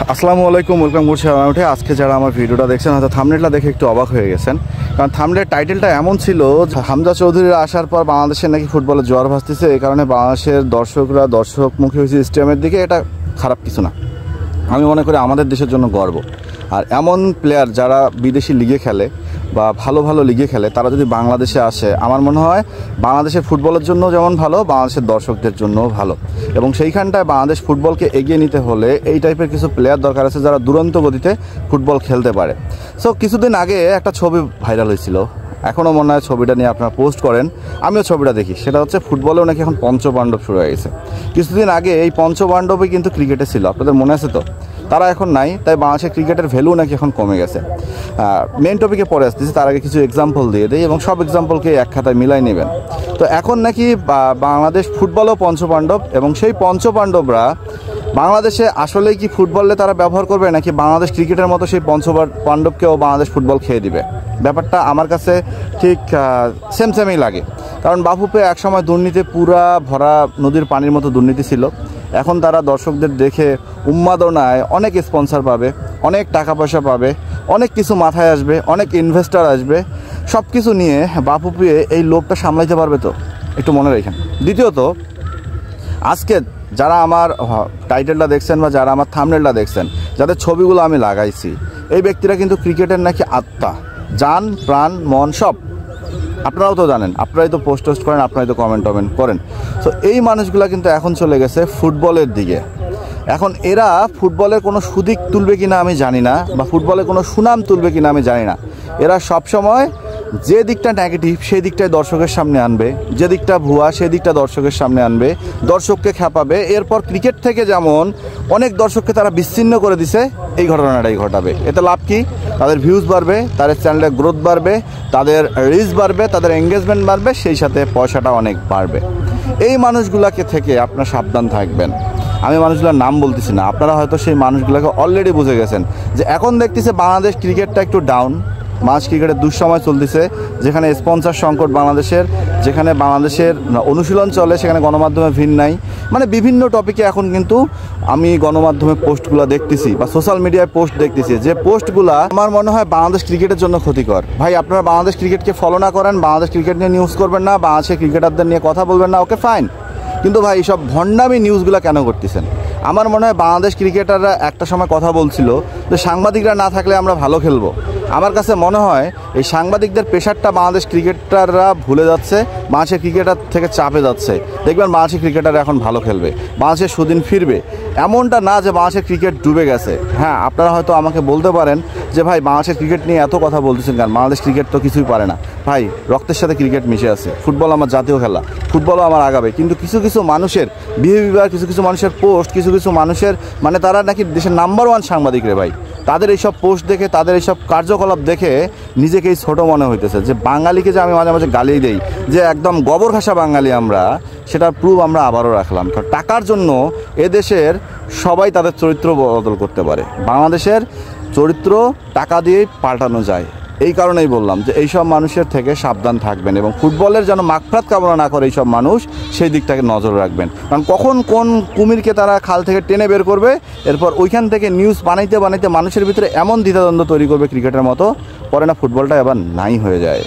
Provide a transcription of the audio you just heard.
আসসালামু আলাইকুম, ওয়েলকাম করছি উঠে। আজকে যারা আমার ভিডিওটা দেখছেন হয়তো থাম্বনেলটা দেখে একটু অবাক হয়ে গেছেন, কারণ থাম্বনেলের টাইটেলটা এমন ছিল হামজা চৌধুরীর আসার পর বাংলাদেশের নাকি ফুটবলে জোয়ার ভাসতেছে, এই কারণে বাংলাদেশের দর্শকরা দর্শকমুখী হয়েছে স্টেডিয়ামের দিকে। এটা খারাপ কিছু না, আমি মনে করি আমাদের দেশের জন্য গর্ব। আর এমন প্লেয়ার যারা বিদেশি লিগে খেলে বা ভালো ভালো লিগে খেলে তারা যদি বাংলাদেশে আসে, আমার মনে হয় বাংলাদেশের ফুটবলের জন্য যেমন ভালো, বাংলাদেশের দর্শকদের জন্যও ভালো। এবং সেইখানটায় বাংলাদেশ ফুটবলকে এগিয়ে নিতে হলে এই টাইপের কিছু প্লেয়ার দরকার আছে যারা দুরন্ত গতিতে ফুটবল খেলতে পারে। সো কিছুদিন আগে একটা ছবি ভাইরাল হয়েছিল, এখনও মনে হয় ছবিটা নিয়ে আপনারা পোস্ট করেন, আমিও ছবিটা দেখি। সেটা হচ্ছে ফুটবলেও নাকি এখন পঞ্চপাণ্ডব শুরু হয়ে গেছে। কিছুদিন আগে এই পঞ্চপাণ্ডবই কিন্তু ক্রিকেটে ছিল, আপনাদের মনে আছে তো? তারা এখন নাই, তাই বাংলাদেশের ক্রিকেটের ভ্যালু নাকি এখন কমে গেছে। মেন টপিকে পরে আসতেছি, তার আগে কিছু এক্সাম্পল দিয়ে দিই এবং সব এক্সাম্পলকে এক খাতায় মিলাই নেবেন। তো এখন নাকি বাংলাদেশ ফুটবলও পঞ্চপাণ্ডব, এবং সেই পঞ্চপাণ্ডবরা বাংলাদেশে আসলেই কি ফুটবলে তারা ব্যবহার করবে, নাকি বাংলাদেশ ক্রিকেটের মতো সেই পঞ্চপাণ্ডবকেও বাংলাদেশ ফুটবল খেয়ে দিবে? ব্যাপারটা আমার কাছে ঠিক সেমই লাগে। কারণ বাফুফে একসময় দুর্নীতি পুরা ভরা নদীর পানির মতো দুর্নীতি ছিল। এখন তারা দর্শকদের দেখে উন্মাদনায় অনেক স্পন্সর পাবে, অনেক টাকা পয়সা পাবে, অনেক কিছু মাথায় আসবে, অনেক ইনভেস্টর আসবে। সব কিছু নিয়ে বাফুফে এই লোভটা সামলাইতে পারবে তো? একটু মনে রাখেন। দ্বিতীয়ত, আজকে যারা আমার টাইটেলটা দেখছেন বা যারা আমার থাম্বনেলটা দেখছেন, যাদের ছবিগুলো আমি লাগাইছি, এই ব্যক্তিরা কিন্তু ক্রিকেটের নাকি আত্মা, জান প্রাণ মন সব। আপনারাও তো জানেন, আপনারাই তো পোস্ট করেন, আপনারাই তো কমেন্ট করেন। তো এই মানুষগুলো কিন্তু এখন চলে গেছে ফুটবলের দিকে। এখন এরা ফুটবলের কোনো সুদিক তুলবে কিনা আমি জানি না, বা ফুটবলে কোনো সুনাম তুলবে কিনা আমি জানি না। এরা সবসময় যে দিকটা নেগেটিভ সেই দিকটাই দর্শকের সামনে আনবে, যে দিকটা ভুয়া সেই দিকটা দর্শকের সামনে আনবে, দর্শককে খেপাবে। এরপর ক্রিকেট থেকে যেমন অনেক দর্শককে তারা বিচ্ছিন্ন করে দিছে, এই ঘটনাটাই ঘটাবে। এতে লাভ কি? তাদের ভিউজ বাড়বে, তাদের চ্যানেলের গ্রোথ বাড়বে, তাদের রিচ বাড়বে, তাদের এঙ্গেজমেন্ট বাড়বে, সেই সাথে পয়সাটা অনেক বাড়বে। এই মানুষগুলোকে থেকে আপনারা সাবধান থাকবেন। আমি মানুষগুলোর নাম বলতেছি না, আপনারা হয়তো সেই মানুষগুলোকে অলরেডি বুঝে গেছেন যে এখন দেখতেছে বাংলাদেশ ক্রিকেটটা একটু ডাউন, মাস ক্রিকেটের দুঃসময় চলতেছে, যেখানে স্পন্সর সংকট বাংলাদেশের, যেখানে বাংলাদেশের অনুশীলন চলে সেখানে গণমাধ্যমে ভিড় নাই। মানে বিভিন্ন টপিকে এখন কিন্তু আমি গণমাধ্যমে পোস্টগুলো দেখতেছি বা সোশ্যাল মিডিয়ায় পোস্ট দেখতেছি, যে পোস্টগুলো আমার মনে হয় বাংলাদেশ ক্রিকেটের জন্য ক্ষতিকর। ভাই, আপনারা বাংলাদেশ ক্রিকেটকে ফলো না করেন, বাংলাদেশ ক্রিকেট নিয়ে নিউজ করবেন না, বাংলাদেশের ক্রিকেটারদের নিয়ে কথা বলবেন না, ওকে ফাইন। কিন্তু ভাই, এইসব ভণ্ডামি নিউজগুলো কেন করতেছেন? আমার মনে হয় বাংলাদেশ ক্রিকেটাররা একটা সময় কথা বলছিল যে সাংবাদিকরা না থাকলে আমরা ভালো খেলবো। আমার কাছে মনে হয় এই সাংবাদিকদের প্রেশারটা বাংলাদেশ ক্রিকেটাররা ভুলে যাচ্ছে, বাংলাদেশের ক্রিকেটার থেকে চাপে যাচ্ছে। দেখবেন বাংলাদেশের ক্রিকেটাররা এখন ভালো খেলবে, বাংলাদেশের সুদিন ফিরবে। এমনটা না যে বাংলাদেশের ক্রিকেট ডুবে গেছে। হ্যাঁ, আপনারা হয়তো আমাকে বলতে পারেন যে ভাই বাংলাদেশের ক্রিকেট নিয়ে এত কথা বলতেছেন কেন, বাংলাদেশ ক্রিকেট তো কিছুই পারে না। ভাই, রক্তের সাথে ক্রিকেট মিশে আছে। ফুটবল আমার জাতীয় খেলা, ফুটবলও আমার আগাবে। কিন্তু কিছু কিছু মানুষের বিহেভিয়ার, কিছু কিছু মানুষের পোস্ট, কিছু কিছু মানুষের মানে তারা নাকি দেশের নাম্বার 1 সাংবাদিক রে ভাই, তাদের এইসব পোস্ট দেখে, তাদের এইসব কার্যকলাপ দেখে নিজেকেই ছোট মনে হইতেছে। যে বাঙালিকে যে আমি মাঝে মাঝে গালি দেই যে একদম গোবর ঘাসা বাঙালি আমরা, সেটার প্রুফ আমরা আবারও রাখলাম। কারণ টাকার জন্য এদেশের সবাই তাদের চরিত্র বদল করতে পারে, বাংলাদেশের চরিত্র টাকা দিয়েই পাল্টানো যায়। এই কারণেই বললাম যে এইসব মানুষের থেকে সাবধান থাকবেন, এবং ফুটবলের যেন মাগফিরাত কামনা না করে এইসব মানুষ, সেই দিকটাকে নজর রাখবেন। কারণ কখন কোন কুমিরকে তারা খাল থেকে টেনে বের করবে, এরপর ওইখান থেকে নিউজ বানাইতে বানাইতে মানুষের ভিতরে এমন দ্বিধাদ্বন্দ্ব তৈরি করবে ক্রিকেটের মতো, পরে না ফুটবলটা আবার নাই হয়ে যায়।